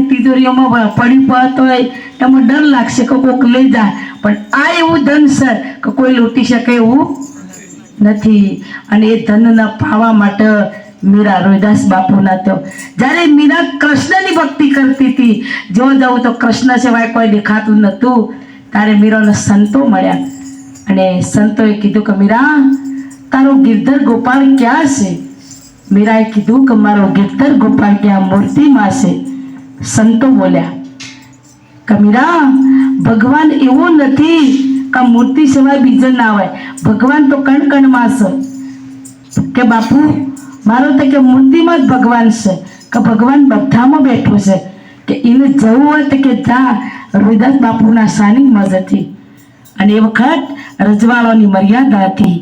તિજોરીઓમાં પડી પડતો હોય એમાં ડર લાગશે કે કોઈક લઈ જાય, પણ આ એવું ધન છે કે કોઈ લૂંટી શકે એવું નથી. અને એ ધનના પાવા માટે મીરા રોહિદાસ બાપુના તો જ્યારે મીરા કૃષ્ણની ભક્તિ કરતી હતી, જો જવું તો કૃષ્ણ સિવાય કોઈ દેખાતું નહોતું, ત્યારે મીરાને સંતો મળ્યા અને સંતોએ કીધું કે મીરા તારો ગિરધર ગોપાળ ક્યાં છે? મીરાએ કીધું કે મારો ગિરધર ગોપાળ ક્યાં મૂર્તિમાં છે. સંતો બોલ્યા કે મીરા ભગવાન એવો નથી કે મૂર્તિ સિવાય બીજો ના હોય, ભગવાન તો કણ કણમાં છે. કે બાપુ મારો તો કે મૂર્તિમાં જ ભગવાન છે, કે ભગવાન બધામાં બેઠો છે, કે એને જવું હોય તો કે જા રોહિદાસ બાપુના સાનિધ્યમાં જતી. અને એ વખત રજવાડોની મર્યાદા હતી,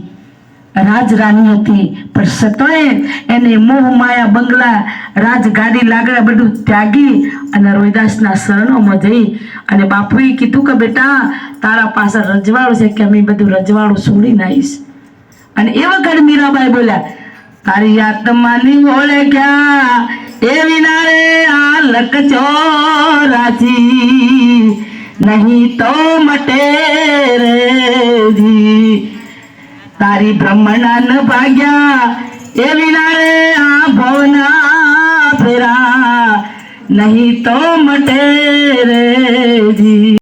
રાજરાણી હતી, પણ સતોય એને મોહ માયા બંગલા રાજગાડી લાગડા બધું ત્યાગી અને રોહિદાસના શરણોમાં જઈ અને બાપુએ કીધું કે બેટા તારા પાસે રજવાડું છે, કે અમે બધું રજવાડું છોડીને આવીશ. અને એ વખત મીરાબાઈ બોલ્યા તારી આત્માની ઓળખ્યા એ વિના રે આ લકચોરાથી નહીં તો મટે રે જી. તારી બ્રહ્મણાન ભાગ્યા એ વિના રે આ ભવના ફેરા નહીં તો મટે રે જી.